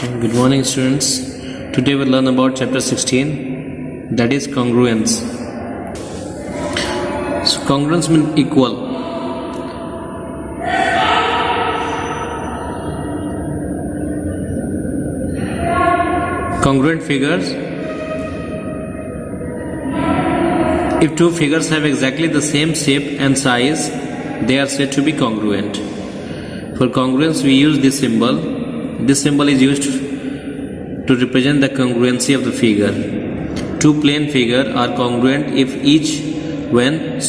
Good morning, students. Today we'll learn about chapter 16, that is congruence. So congruence means equal. Congruent figures. If two figures have exactly the same shape and size, they are said to be congruent. For congruence, we use this symbol. This symbol is used to represent the congruency of the figure. Two plane figures are congruent if each, when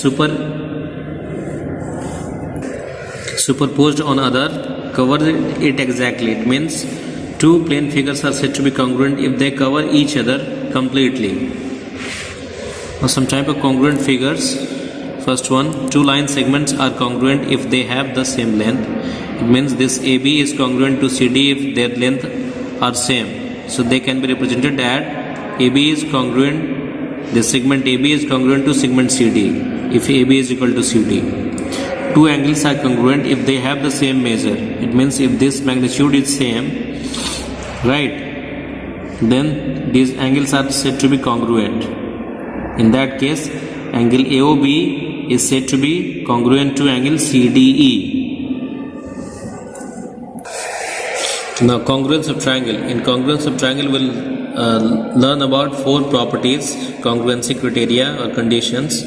superposed on other, covers it exactly. It means two plane figures are said to be congruent if they cover each other completely. Now some type of congruent figures. First one, two line segments are congruent if they have the same length. It means this AB is congruent to CD if their length are same. So they can be represented as AB is congruent, this segment AB is congruent to segment CD if AB is equal to CD. Two angles are congruent if they have the same measure. It means if this magnitude is same, right, then these angles are said to be congruent. In that case, angle AOB is said to be congruent to angle CDE. Now congruence of triangle. In congruence of triangle we'll learn about four properties, congruency criteria or conditions.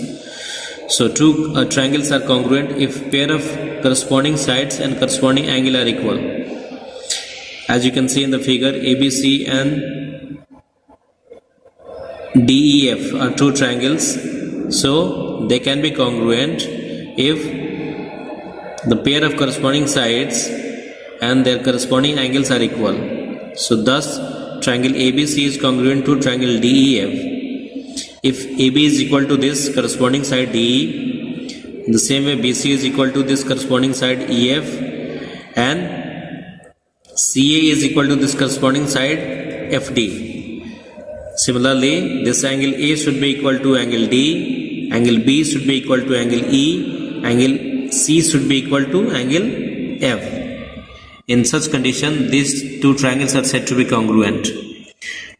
So two triangles are congruent if pair of corresponding sides and corresponding angle are equal. As you can see in the figure, ABC and DEF are two triangles. So they can be congruent if the pair of corresponding sides and their corresponding angles are equal. So thus triangle ABC is congruent to triangle DEF if AB is equal to this corresponding side DE. In the same way, BC is equal to this corresponding side EF, and CA is equal to this corresponding side FD. Similarly, this angle A should be equal to angle D, angle B should be equal to angle E, angle C should be equal to angle F. In such condition, these two triangles are said to be congruent.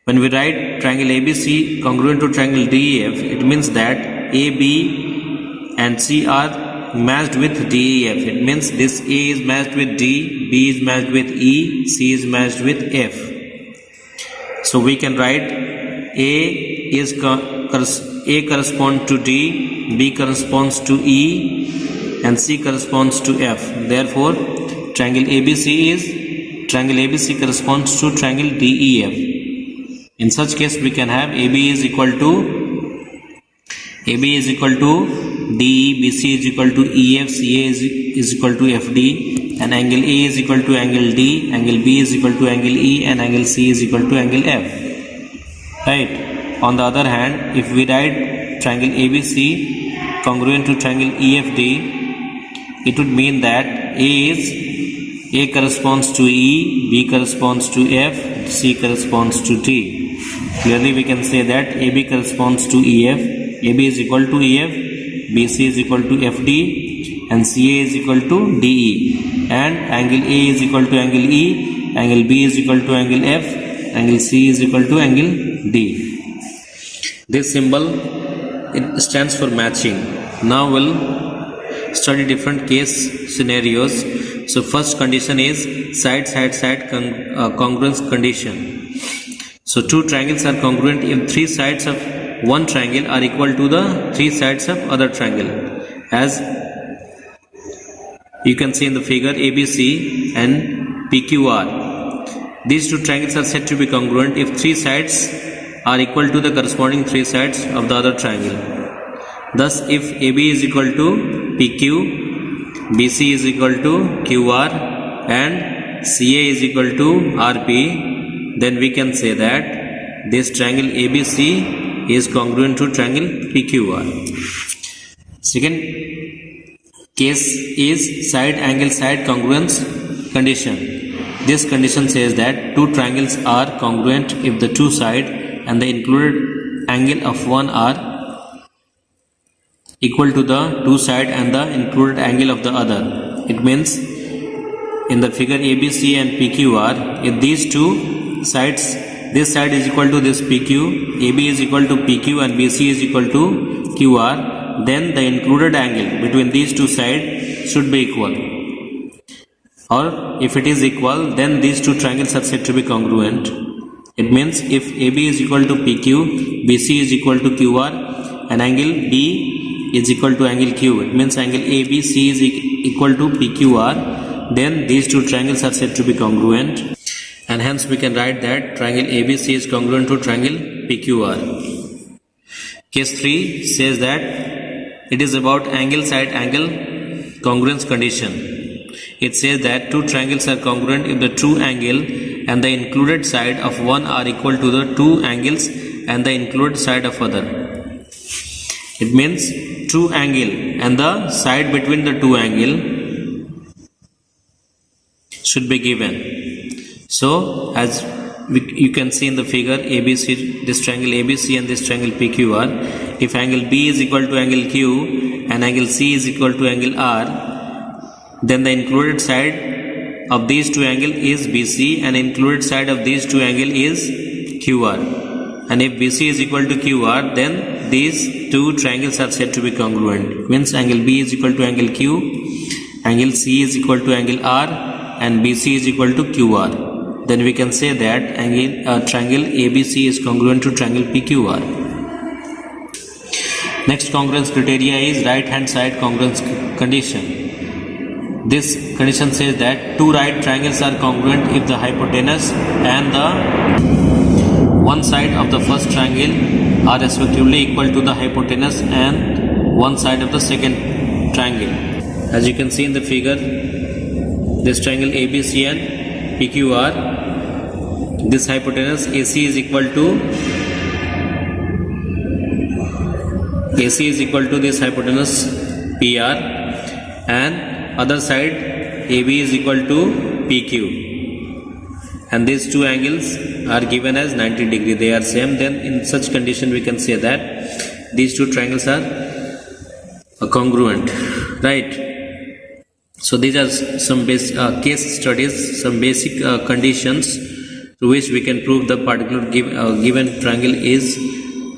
When we write triangle ABC congruent to triangle DEF, it means that AB and C are matched with DEF. It means this A is matched with D, B is matched with E, C is matched with F. So we can write A corresponds to D, B corresponds to E, and C corresponds to F. Therefore, triangle ABC corresponds to triangle DEF. In such case, we can have AB is equal to DE, BC is equal to EF, CA is equal to FD, and angle A is equal to angle D, angle B is equal to angle E, and angle C is equal to angle F. Right. On the other hand, if we write triangle ABC congruent to triangle EFD, it would mean that A corresponds to E, B corresponds to F, C corresponds to D. Clearly we can say that AB corresponds to EF, AB is equal to EF, BC is equal to FD, and CA is equal to DE. And angle A is equal to angle E, angle B is equal to angle F, angle C is equal to angle D. This symbol, it stands for matching. Now we'll study different case scenarios. So first condition is side congruence condition. So two triangles are congruent if three sides of one triangle are equal to the three sides of other triangle. As you can see in the figure, ABC and PQR. These two triangles are said to be congruent if three sides are equal to the corresponding three sides of the other triangle. Thus, if AB is equal to PQ, BC is equal to QR, and CA is equal to RP, then we can say that this triangle ABC is congruent to triangle PQR. Second case is side congruence condition. This condition says that two triangles are congruent if the two sides and the included angle of one are equal to the two sides and the included angle of the other. It means in the figure ABC and PQR, if these two sides, this side is equal to this PQ, AB is equal to PQ and BC is equal to QR, then the included angle between these two sides should be equal. Or if it is equal, then these two triangles are said to be congruent. It means if AB is equal to PQ, BC is equal to QR, and angle B is equal to angle Q, it means angle ABC is equal to PQR, then these two triangles are said to be congruent, and hence we can write that triangle ABC is congruent to triangle PQR. Case 3 says that it is about angle side angle congruence condition. It says that two triangles are congruent if the true angle and the included side of one are equal to the two angles and the included side of other. It means true angle and the side between the two angle should be given. So as you can see in the figure ABC, this triangle ABC and this triangle PQR, if angle B is equal to angle Q and angle C is equal to angle R, then the included side of these two angles is BC and included side of these two angles is QR. And if BC is equal to QR, then these two triangles are said to be congruent. It means angle B is equal to angle Q, angle C is equal to angle R, and BC is equal to QR. Then we can say that triangle ABC is congruent to triangle PQR. Next congruence criteria is right hand side congruence condition. This condition says that two right triangles are congruent if the hypotenuse and the one side of the first triangle are respectively equal to the hypotenuse and one side of the second triangle. As you can see in the figure, this triangle ABC and PQR, this hypotenuse AC is equal to this hypotenuse PR, and other side AB is equal to PQ, and these two angles are given as 90 degree, they are same. Then in such condition we can say that these two triangles are congruent, right? So these are some case studies, some basic conditions through which we can prove the particular given triangle is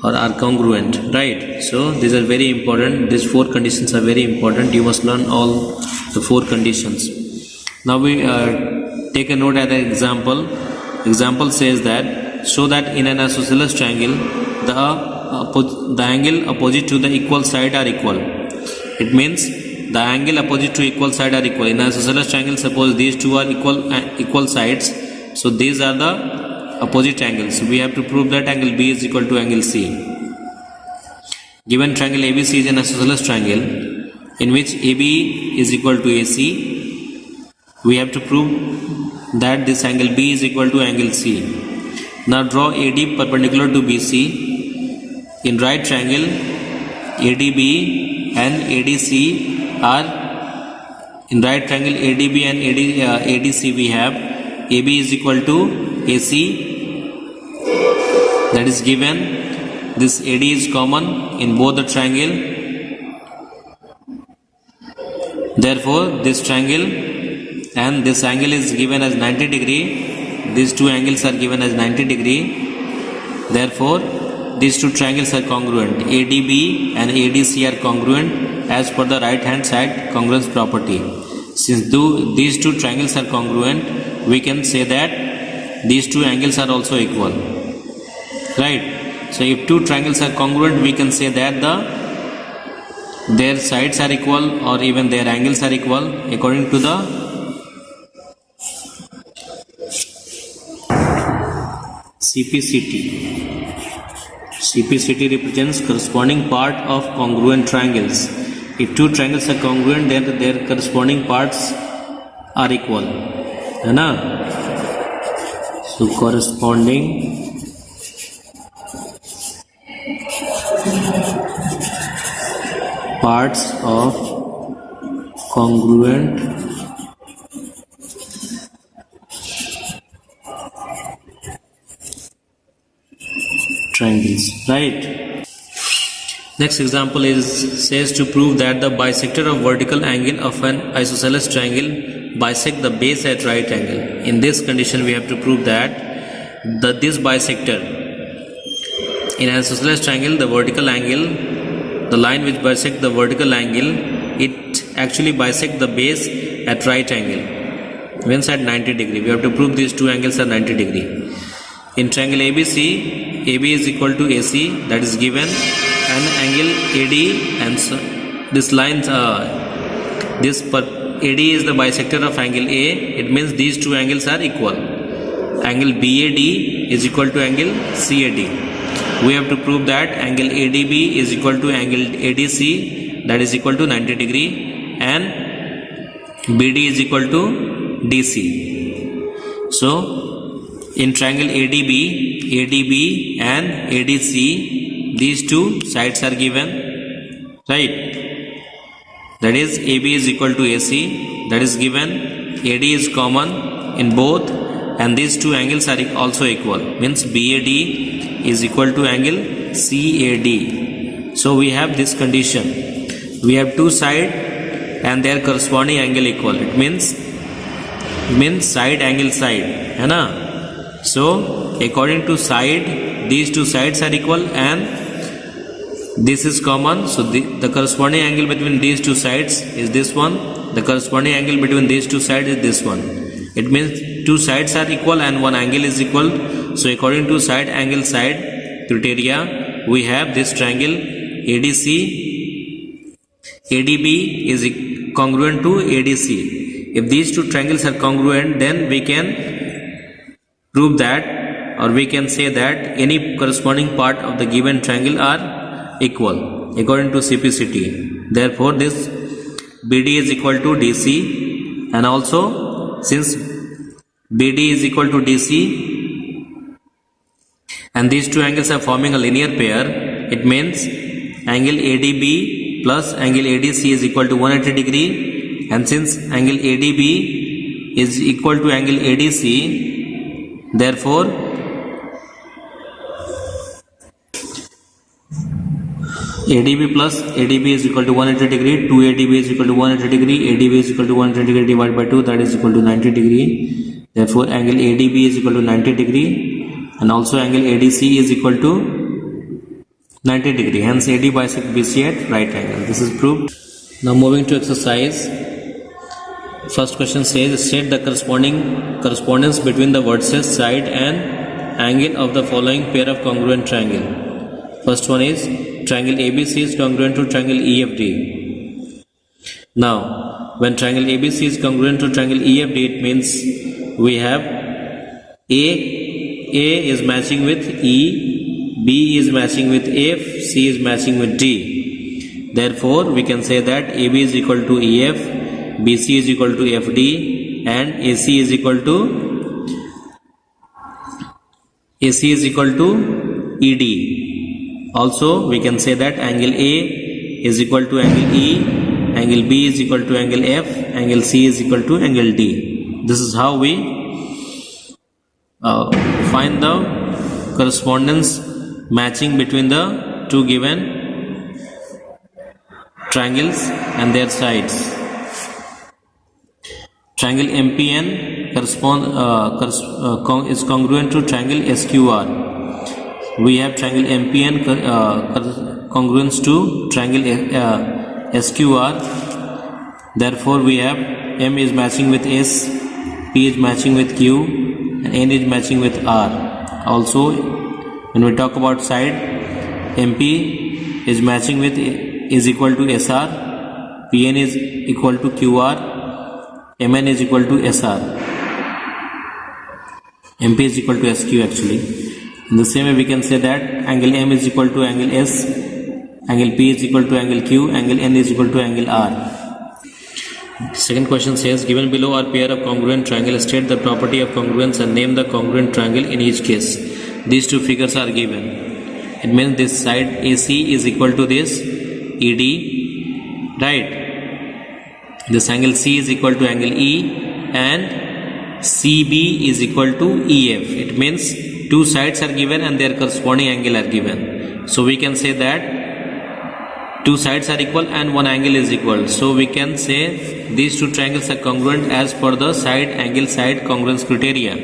or are congruent, right? So these are very important. These four conditions are very important. You must learn all the four conditions. Now we take a note at an example. Example says that show that in an isosceles triangle the angle opposite to the equal side are equal. It means the angle opposite to equal side are equal. In an isosceles triangle, suppose these two are equal sides, so these are the opposite angles. So we have to prove that angle B is equal to angle C. Given triangle ABC is an isosceles triangle in which AB is equal to AC, we have to prove that this angle B is equal to angle C. Now draw AD perpendicular to BC. In right triangle, ADB and ADC are in right triangle ADB and ADC we have AB is equal to AC, that is given. This AD is common in both the triangle. Therefore this triangle and this angle is given as 90 degree. These two angles are given as 90 degree. Therefore these two triangles are congruent. ADB and ADC are congruent as per the right hand side congruence property. Since these two triangles are congruent, we can say that these two angles are also equal, right? So if two triangles are congruent, we can say that their sides are equal or even their angles are equal according to the CPCT. CPCT represents corresponding part of congruent triangles. If two triangles are congruent, then their corresponding parts are equal. है ना? So corresponding parts of congruent triangles, right? Next example says to prove that the bisector of vertical angle of an isosceles triangle bisect the base at right angle. In this condition we have to prove that this bisector. In an isosceles triangle, the vertical angle, the line which bisects the vertical angle, it actually bisects the base at right angle. Means at 90 degree. We have to prove these two angles are 90 degree. In triangle ABC, AB is equal to AC, that is given, and angle AD, and so this line, AD is the bisector of angle A. It means these two angles are equal. Angle BAD is equal to angle CAD. We have to prove that angle ADB is equal to angle ADC, that is equal to 90 degree, and BD is equal to DC. So in triangle ADB and ADC, these two sides are given, right? That is AB is equal to AC, that is given. AD is common in both, and these two angles are also equal. Means BAD is equal to angle CAD. So we have this condition. We have two sides and their corresponding angle equal. It means side angle side, है ना? So according to side, these two sides are equal and this is common. So the corresponding angle between these two sides is this one. The corresponding angle between these two sides is this one. It means two sides are equal and one angle is equal. So according to side angle side criteria, we have this triangle ADC, ADB is congruent to ADC. If these two triangles are congruent, then we can prove that, or we can say that any corresponding part of the given triangle are equal according to CPCT. Therefore this BD is equal to DC, and also since BD is equal to DC and these two angles are forming a linear pair, it means angle ADB plus angle ADC is equal to 180 degree, and since angle ADB is equal to angle ADC, therefore ADB plus ADB is equal to 180 degree, 2ADB is equal to 180 degree, ADB is equal to 180 degree divided by 2, that is equal to 90 degree. Therefore angle ADB is equal to 90 degree, and also angle ADC is equal to 90 degree. Hence AD bisects BC at right angle. This is proved. Now moving to exercise. First question says, state the correspondence between the vertices, side and angle of the following pair of congruent triangle. First one is triangle ABC is congruent to triangle EFD. Now when triangle ABC is congruent to triangle EFD, it means we have A is matching with E, B is matching with F, C is matching with D. Therefore we can say that AB is equal to EF, BC is equal to FD, and AC is equal to ED. Also we can say that angle A is equal to angle E, angle B is equal to angle F, angle C is equal to angle D. This is how we find the correspondence matching between the two given triangles and their sides. Triangle MPN is congruent to triangle SQR. We have triangle MPN congruence to triangle SQR. Therefore we have M is matching with S, P is matching with Q, and N is matching with R. Also when we talk about side, MP is matching with is equal to SR, PN is equal to QR, MN is equal to SR, MP is equal to SQ actually. In the same way we can say that angle M is equal to angle S, angle P is equal to angle Q, angle N is equal to angle R. Second question says, given below are pair of congruent triangles, state the property of congruence and name the congruent triangle in each case. These two figures are given. It means this side AC is equal to this ED, right? This angle C is equal to angle E, and CB is equal to EF. It means two sides are given and their corresponding angle are given. So we can say that two sides are equal and one angle is equal. So we can say these two triangles are congruent as per the side angle side congruence criteria.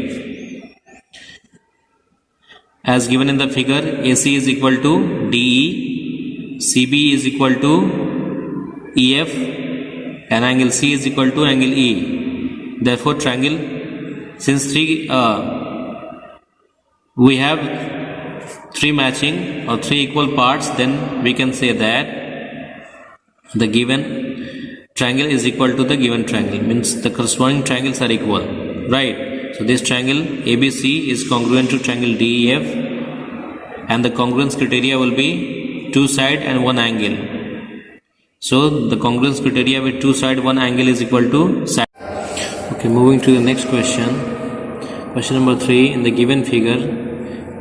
as given in the figure, AC is equal to DE, CB is equal to EF, and angle C is equal to angle E. Therefore, triangle, since we have three matching or three equal parts, then we can say that the given triangle is equal to the given triangle, means the corresponding triangles are equal, right? So this triangle ABC is congruent to triangle DEF, and the congruence criteria will be two side and one angle. So the congruence criteria with two side one angle is equal to side. Okay, moving to the next question. Question number 3. In the given figure,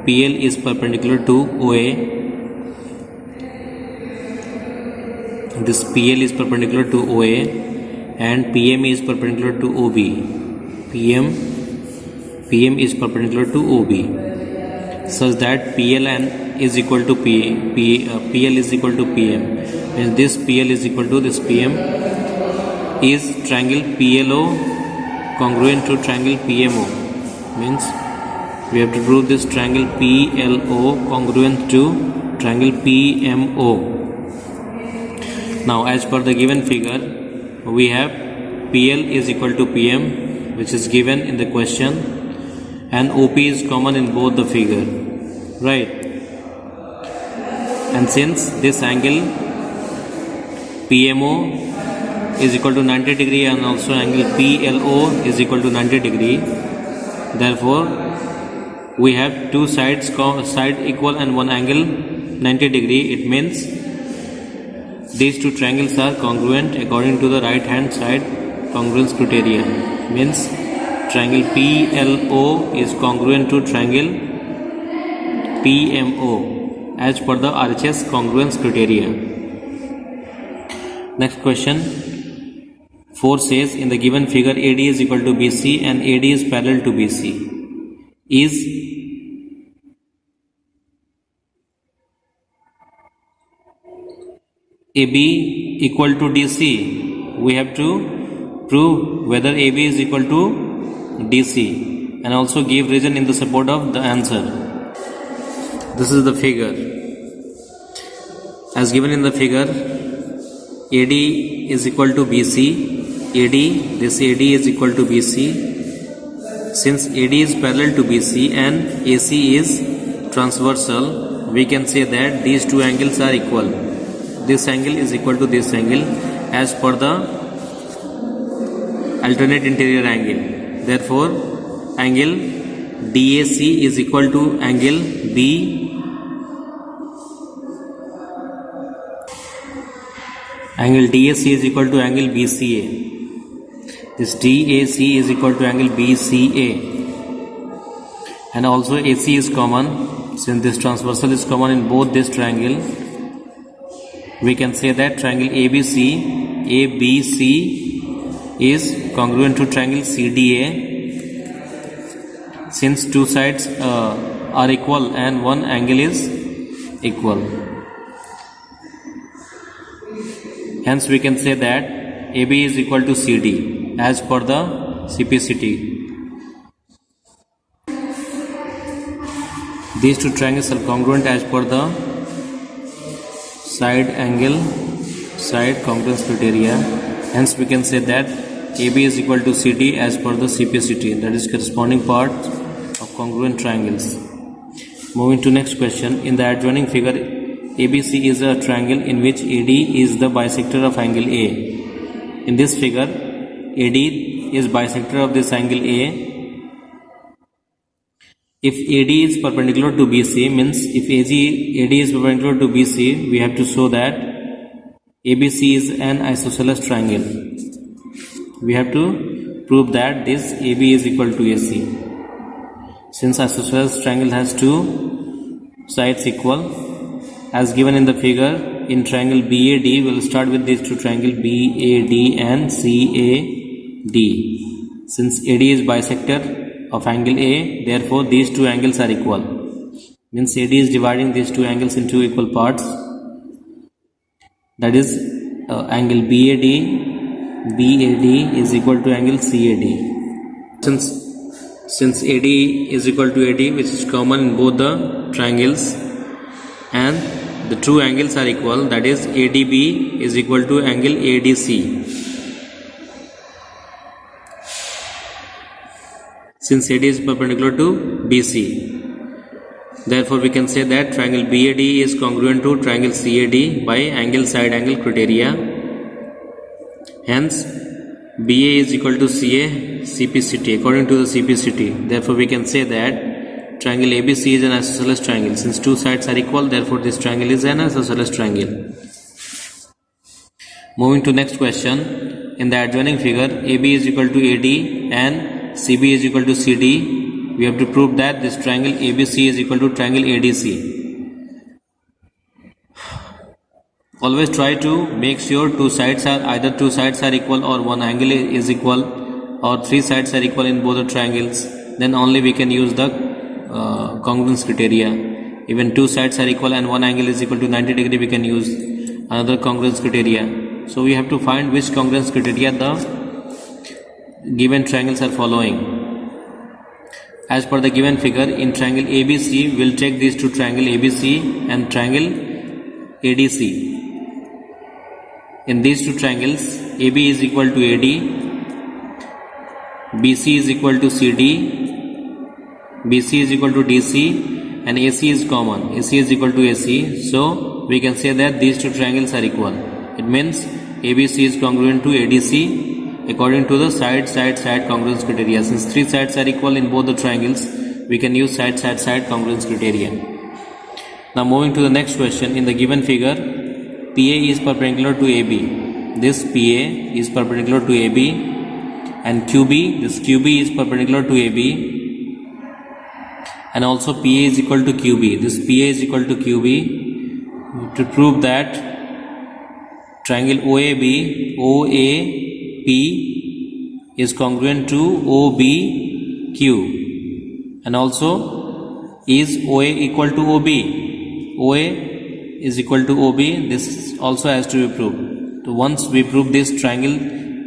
PL is perpendicular to OA. This PL is perpendicular to OA, and PM is perpendicular to OB. PM is perpendicular to OB, such that PL is equal to PL is equal to PM. And this PL is equal to this PM. Is triangle PLO congruent to triangle PMO? Means we have to prove this triangle PLO congruent to triangle PMO. Now, as per the given figure, we have PL is equal to PM, which is given in the question, and OP is common in both the figure, right? And since this angle PMO is equal to 90 degree and also angle PLO is equal to 90 degree, therefore we have two sides side equal and one angle 90 degree. It means these two triangles are congruent according to the right hand side congruence criteria. Means triangle PLO is congruent to triangle PMO as per the RHS congruence criteria. Next question 4 says, in the given figure AD is equal to BC and AD is parallel to BC. Is AB equal to DC? We have to prove whether AB is equal to DC and also give reason in the support of the answer. This is the figure. As given in the figure, AD is equal to BC. This AD is equal to BC. Since AD is parallel to BC and AC is transversal, we can say that these two angles are equal. This angle is equal to this angle as per the alternate interior angle. Therefore, angle DAC is equal to angle B. Angle DAC is equal to angle BCA. This DAC is equal to angle BCA. And also AC is common. Since this transversal is common in both this triangle, we can say that triangle ABC is congruent to triangle CDA. Since two sides are equal and one angle is equal, hence we can say that AB is equal to CD as per the CPCT. These two triangles are congruent as per the side congruence criteria. Hence we can say that AB is equal to CD as per the CPCT, that is corresponding part of congruent triangles. Moving to next question. In the adjoining figure, ABC is a triangle in which AD is the bisector of angle A. In this figure, AD is bisector of this angle A. If AD is perpendicular to BC, means if AD is perpendicular to BC, we have to show that ABC is an isosceles triangle. We have to prove that this AB is equal to AC. Since isosceles triangle has two sides equal, as given in the figure, in triangle BAD, we will start with these two triangles BAD and CAD. Since AD is bisector of angle A, therefore these two angles are equal. Means AD is dividing these two angles into equal parts. That is angle BAD is equal to angle CAD. Since since AD is equal to AD, which is common in both the triangles, and the two angles are equal, that is ADB is equal to angle ADC. Since AD is perpendicular to BC, therefore we can say that triangle BAD is congruent to triangle CAD by angle side angle criteria. Hence BA is equal to CA CPCT according to the CPCT. Therefore we can say that triangle ABC is an isosceles triangle. Since two sides are equal, therefore this triangle is an isosceles triangle. Moving to next question. In the adjoining figure, AB is equal to AD and CB is equal to CD. We have to prove that this triangle ABC is equal to triangle ADC. Always try to make sure either two sides are equal, or one angle is equal, or three sides are equal in both the triangles. Then only we can use the congruence criteria. Even two sides are equal and one angle is equal to 90 degree, we can use another congruence criteria. So we have to find which congruence criteria the given triangles are following. As per the given figure, in triangle ABC, we'll take these two triangle ABC and triangle ADC. In these two triangles, AB is equal to AD, BC is equal to CD, BC is equal to DC, and AC is common. AC is equal to AC. So we can say that these two triangles are equal. It means ABC is congruent to ADC according to the side congruence criteria. Since three sides are equal in both the triangles, we can use side congruence criteria. Now moving to the next question. In the given figure, PA is perpendicular to AB. This PA is perpendicular to AB, and QB, this QB is perpendicular to AB, and also PA is equal to QB. This PA is equal to QB. To prove that triangle OAP is congruent to OBQ, and also is OA equal to OB. OA is equal to OB. This also has to be proved. So once we prove this triangle,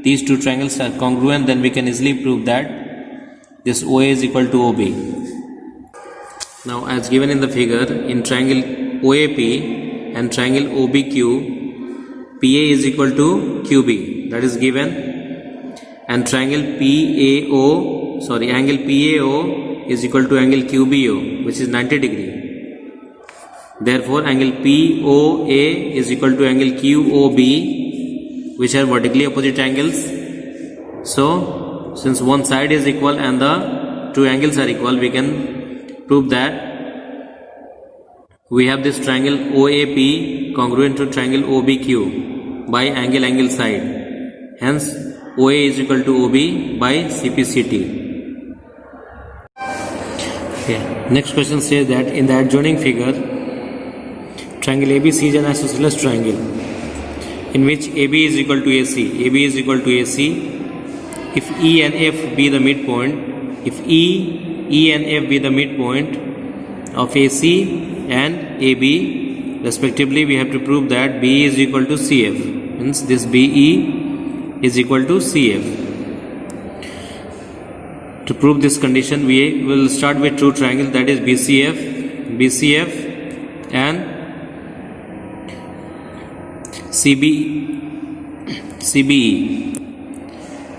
these two triangles are congruent, then we can easily prove that this OA is equal to OB. Now as given in the figure, in triangle OAP and triangle OBQ, PA is equal to QB, that is given, and triangle angle PAO is equal to angle QBO, which is 90 degree. Therefore angle POA is equal to angle QOB, which are vertically opposite angles. So since one side is equal and the two angles are equal, we can prove that we have this triangle OAP congruent to triangle OBQ by angle side. Hence OA is equal to OB by CPCT. Okay. Next question says that in the adjoining figure, triangle ABC is an isosceles triangle in which AB is equal to AC. AB is equal to AC. If E and F be the midpoint, if E and F be the midpoint of AC and AB respectively, we have to prove that BE is equal to CF. Hence this BE is equal to CF. To prove this condition, we will start with two triangles, that is BCF and CBE.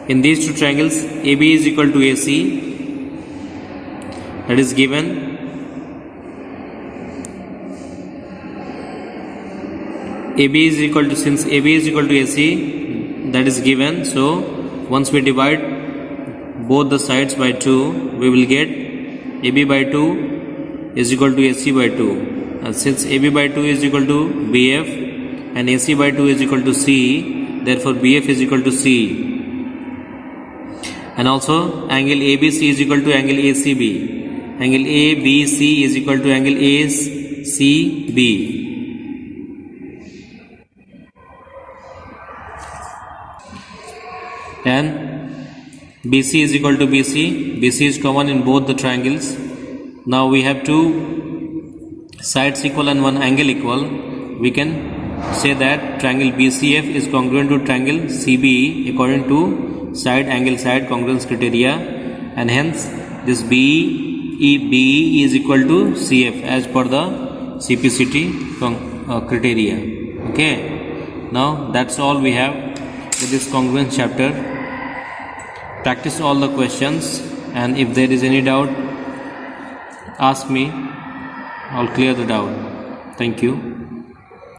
In these two triangles, AB is equal to AC, that is given. AB is equal to, since AB is equal to AC, that is given. So once we divide both the sides by 2, we will get AB by 2 is equal to AC by 2. And since AB by 2 is equal to BF and AC by 2 is equal to C, therefore BF is equal to C. And also angle ABC is equal to angle ACB. Angle ABC is equal to angle ACB. And BC is equal to BC. BC is common in both the triangles. Now we have two sides equal and one angle equal. We can say that triangle BCF is congruent to triangle CBE according to side congruence criteria, and hence this B is equal to CF as per the CPCT criteria. Okay, now that's all we have with this congruence chapter. Practice all the questions, and if there is any doubt, ask me. I'll clear the doubt. Thank you.